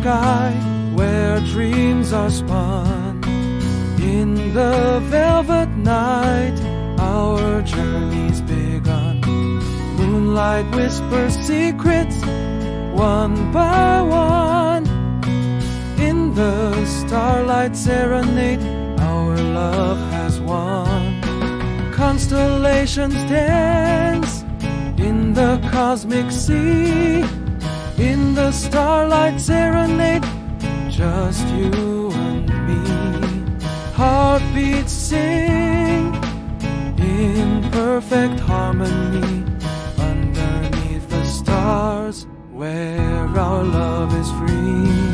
sky where dreams are spun. In the velvet night, our journey's begun. Moonlight whispers secrets one by one. In the starlight serenade, our love has won. Constellations dance in the cosmic sea. In the starlight serenade, just you and me. Heartbeats sing in perfect harmony underneath the stars where our love is free.